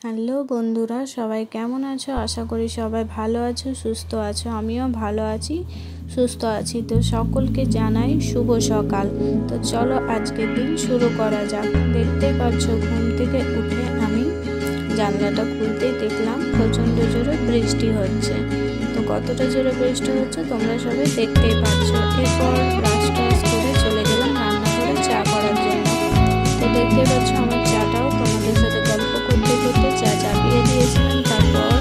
Hello বন্ধুরা, সবাই কেমন আছো? আশা করি সবাই ভালো আছো, সুস্থ আছো। আমিও ভালো আছি, সুস্থ আছি। তো সকলকে জানাই শুভ সকাল। তো চলো আজকের দিন শুরু করা যাক। দেখতে পাচ্ছ, ঘুম থেকে উঠে আমি জানলাটা খুলতেই দেখলাম প্রচণ্ড জোরে বৃষ্টি হচ্ছে। তো কতটা জোরে বৃষ্টি হচ্ছে তোমরা সবাই দেখতেই পাচ্ছ। এরপর ব্রাশ টাশ করে চলে গেলাম রান্নাঘরে চা করার জন্য। তো দেখতে পাচ্ছ আমার চাটাও তোমাদের সাথে গল্প করতে করতে চা চাপিয়ে দিয়েছিলাম। তারপর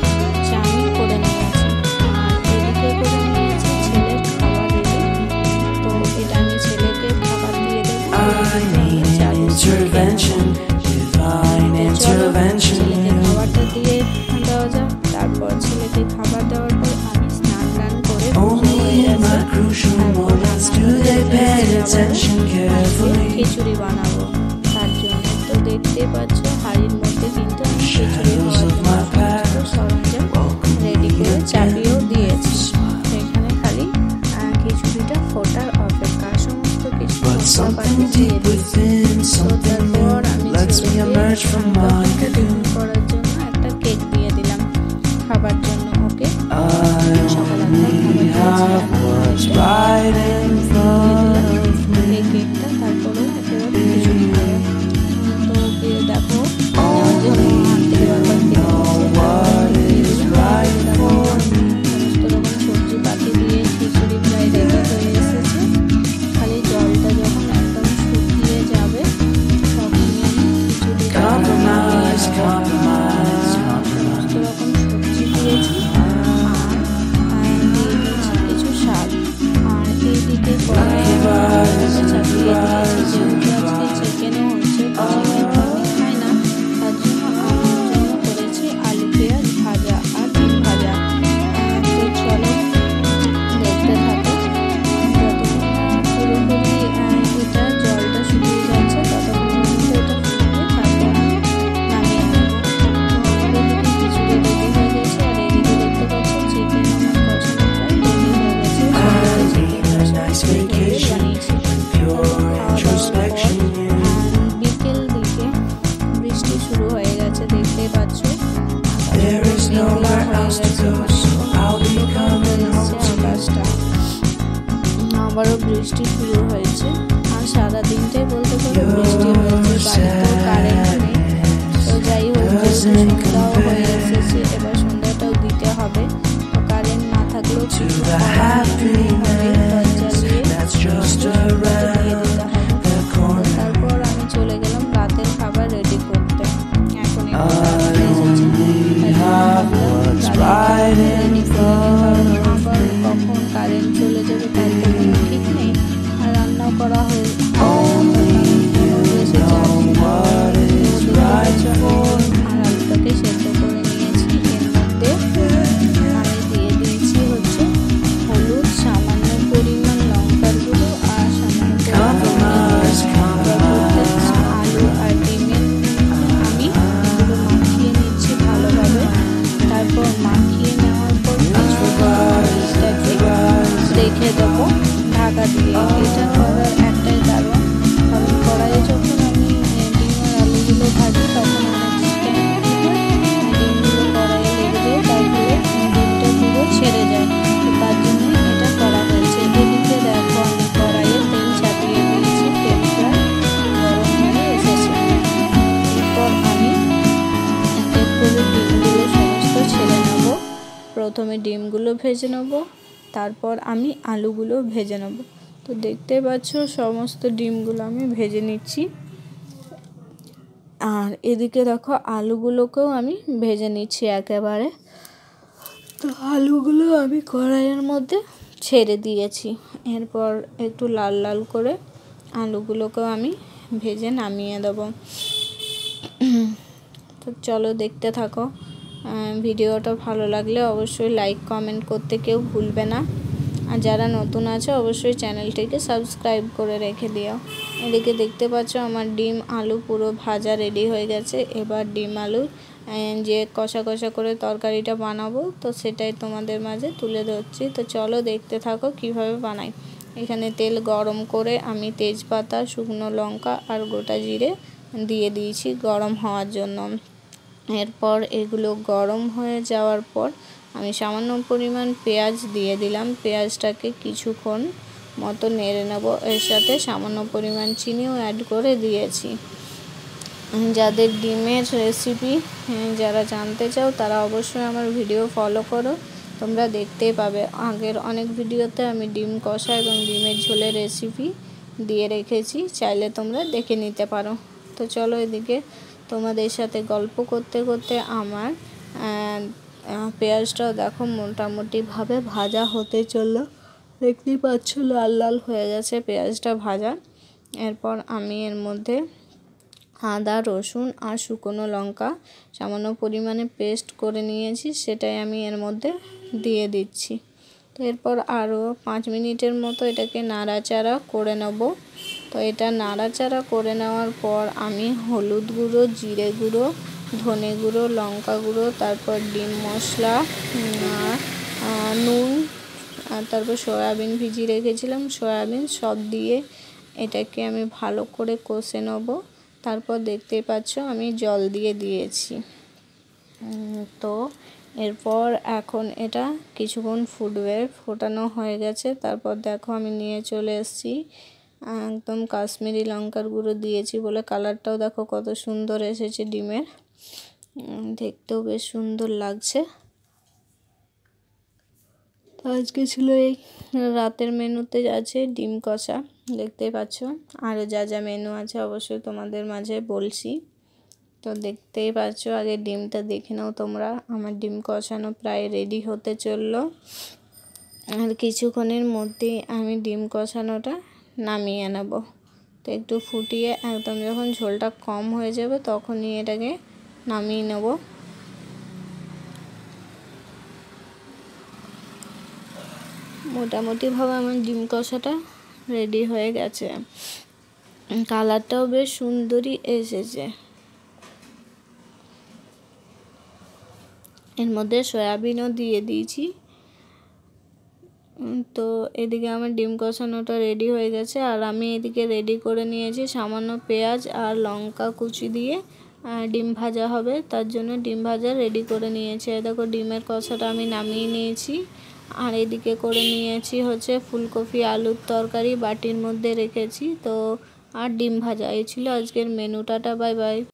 চা আমি করে নিয়েছি, আর এদিকে করে নিয়েছি ছেলের খাবার রেডি। তো এটা আমি ছেলেকে খাবার দিয়ে দেবো। ছেলেকে খাবারটা দিয়ে দেওয়া যাক। তারপর ছেলেকে খাবার দেওয়ার পর আমি স্নান টান করে খিচুড়ি বানাবো তার জন্য। তো দেখতে পাচ্ছ হাঁড়ির মধ্যে কিন্তু আমি খিচুড়ি হওয়ার জন্য সরঞ্জাম রেডি করে চাপিয়েও দিয়েছি। এখানে খালি খিচুড়িটা ফোটার অপেক্ষা, সমস্ত কিছু মশলাপাতি দিয়ে দিয়েছি। তো তারপর আমি ছেলেকে করার জন্য একটা কেক দিয়ে দিলাম খাবার জন্য ওকে। এই কেকটা তারপরে একেবারে খিচুড়ি খাবে। তো দেখো নেওয়ার জন্য হাত থেকে বারবার সমস্ত রকম সবজি পাতি দিয়ে খিচুড়ি প্রায় রেডি হয়ে এসেছে। খালি জলটা যখন একদম শুকিয়ে যাবে তখনই আমি খিচুড়ি সমস্ত রকম সবজি দিয়েছি আর দিয়ে দিয়েছি কিছু শাক। আর এইদিকে কড়াইয়ে চাপিয়ে দিয়েছি, যেহেতু আজকে চিকেনও হচ্ছে, চিকেনটা আমি খাই না, তার জন্য আমার জন্য করেছি আলু পেঁয়াজ ভাজা আর ডিম ভাজা। তো চলো দেখতে থাকো, যতক্ষণ না পুরোপুরি এটা জলটা শুকিয়ে যাচ্ছে ততক্ষণ কিন্তু এটা ফুটবে, তারপর আমি নামিয়ে নেবো। তো আমার এদিকে খিচুড়ি রেডি হয়ে গেছে, আর এদিকে দেখতে পাচ্ছ চিকেন আমার কষানো প্রায় রেডি হয়ে গেছে। বিকেল দিকে বৃষ্টি শুরু হয়ে গেছে, দেখতেই পাচ্ছ আকাশটা। আবারও বৃষ্টি শুরু হয়েছে, আর সারা দিনটাই বলতে পারো বৃষ্টি হয়েছে। বাড়িতেও কারেন্ট নেই। তো যাই হোক, সন্ধ্যাও হয়ে এসেছে, এবার সন্ধ্যাটাও দিতে হবে। তো কারেন্ট না থাকলেও কিছু তারপর আমি চলে গেলাম রাতের খাবার রেডি করতে। এখন আবার কখন কারেন্ট চলে যাবে তার তো কোনো ঠিক নেই। আর রান্নাও করা হয়ে আর আলুটাকে সেদ্ধ করে নিয়েছি। এর মধ্যে আমি দিয়ে দিয়েছি হচ্ছে হলুদ, সামান্য পরিমাণ লঙ্কার গুঁড়ো আর সামান্য আলু আর ডিমের আমি এগুলো মাখিয়ে নিচ্ছি ভালোভাবে। তারপর মাখিয়ে নেওয়ার পর রেখে দেবো ঢাকা দিয়ে। এটা করার একটাই কারণ, কারণ কড়াইয়ে যখন আমি ডিম আর আলুগুলো ভাজি তখন অনেক ডিমগুলো কড়াইয়ে লেগে যায়, তার ফলে ডিমটা পুরো ছেড়ে যায়। তো তার জন্য এটা করা হয়েছে। এদিকে দেখো আমি কড়াইয়ে তেল চাপিয়ে দিয়েছি, তেল প্রায় গরম হয়ে এসেছে। এরপর আমি এক এক করে ডিমগুলো সমস্ত ছেড়ে নেব। প্রথমে ডিমগুলো ভেজে নেব, তারপর আমি আলুগুলো ভেজে নেব। তো দেখতে পাচ্ছ সমস্ত ডিমগুলো আমি ভেজে নিচ্ছি, আর এদিকে দেখো আলুগুলোকেও আমি ভেজে নিচ্ছি একেবারে। তো আলুগুলো আমি কড়াইয়ের মধ্যে ছেড়ে দিয়েছি। এরপর একটু লাল লাল করে আলুগুলোকেও আমি ভেজে নামিয়ে দেব। তো চলো দেখতে থাকো। ভিডিওটা ভালো লাগলে অবশ্যই লাইক কমেন্ট করতে কেউ ভুলবে না, আর যারা নতুন আছে অবশ্যই চ্যানেলটিকে সাবস্ক্রাইব করে রেখে দিও। এদিকে দেখতে পাচ্ছ আমার ডিম আলু পুরো ভাজা রেডি হয়ে গেছে। এবার ডিম আলু যে কষা কষা করে তরকারিটা বানাবো, তো সেটাই তোমাদের মাঝে তুলে ধরছি। তো চলো দেখতে থাকো কিভাবে বানাই। এখানে তেল গরম করে আমি তেজপাতা, শুকনো লঙ্কা আর গোটা জিরে দিয়ে দিয়েছি গরম হওয়ার জন্য। এরপর এগুলো গরম হয়ে যাওয়ার পর আমি সামান্য পরিমাণ পেঁয়াজ দিয়ে দিলাম। পেঁয়াজটাকে কিছুক্ষণ মতো নেড়ে নেব। এর সাথে সামান্য পরিমাণ চিনিও অ্যাড করে দিয়েছি। যাদের ডিমের রেসিপি যারা জানতে চাও তারা অবশ্যই আমার ভিডিও ফলো করো, তোমরা দেখতেই পাবে। আগের অনেক ভিডিওতে আমি ডিম কষা এবং ডিমের ঝোলের রেসিপি দিয়ে রেখেছি, চাইলে তোমরা দেখে নিতে পারো। তো চলো, এদিকে তোমাদের সাথে গল্প করতে করতে আমার পেঁয়াজটাও দেখো মোটামুটিভাবে ভাজা হতে চললো। দেখতেই পাচ্ছ লাল লাল হয়ে গেছে পেঁয়াজটা ভাজা। এরপর আমি এর মধ্যে আদা, রসুন আর শুকনো লঙ্কা সামান্য পরিমাণে পেস্ট করে নিয়েছি, সেটাই আমি এর মধ্যে দিয়ে দিচ্ছি। তো এরপর আরও 5 মিনিটের মতো এটাকে নাড়াচাড়া করে নেব। তো এটা নাড়াচাড়া করে নেওয়ার পর আমি হলুদ গুঁড়ো, জিরে গুঁড়ো, ধনে গুঁড়ো, লঙ্কা গুঁড়ো, তারপর ডিম মশলা, নুন, আর তারপর সয়াবিন ভিজিয়ে রেখেছিলাম, সয়াবিন সব দিয়ে এটাকে আমি ভালো করে কষে নেব। তারপর দেখতেই পাচ্ছ আমি জল দিয়ে দিয়েছি। তো এরপর এখন এটা কিছুক্ষণ ফুটবে, ফোটানো হয়ে গেছে। তারপর দেখো আমি নিয়ে চলে এসেছি একদম কাশ্মীরি লঙ্কার গুঁড়ো দিয়েছি বলে কালারটাও দেখো কত সুন্দর এসেছে ডিমের, দেখতেও বেশ সুন্দর লাগছে। তো আজকে ছিল এই রাতের মেনুতে আছে ডিম কষা, দেখতেই পাচ্ছ। আরও যা যা মেনু আছে অবশ্যই তোমাদের মাঝে বলছি। তো দেখতেই পাচ্ছ, আগে ডিমটা দেখে নাও তোমরা। আমার ডিম কষানো প্রায় রেডি হতে চললো, আর কিছুক্ষণের মধ্যেই আমি ডিম কষানোটা নামিয়ে নেব। তো একটু ফুটিয়ে একদম যখন ঝোলটা কম হয়ে যাবে তখনই এটাকে নামিয়ে নেব। মোটামুটিভাবে আমার ডিম কষাটা রেডি হয়ে গেছে, কালারটাও বেশ সুন্দরই এসেছে। এর মধ্যে সয়াবিনও দিয়ে দিয়েছি। তো এদিকে আমার ডিম কষানোটা রেডি হয়ে গেছে, আর আমি এদিকে রেডি করে নিয়েছি সামান্য পেঁয়াজ আর লঙ্কা কুচি দিয়ে ডিম ভাজা হবে, তার জন্য ডিম ভাজা রেডি করে নিয়েছি। দেখো ডিমের কষাটা আমি নামিয়ে নিয়েছি, আর এদিকে করে নিয়েছি হচ্ছে ফুলকপি আলুর তরকারি বাটির মধ্যে রেখেছি। তো আর ডিম ভাজা, এই ছিল আজকের মেনুটাটা। Bye bye.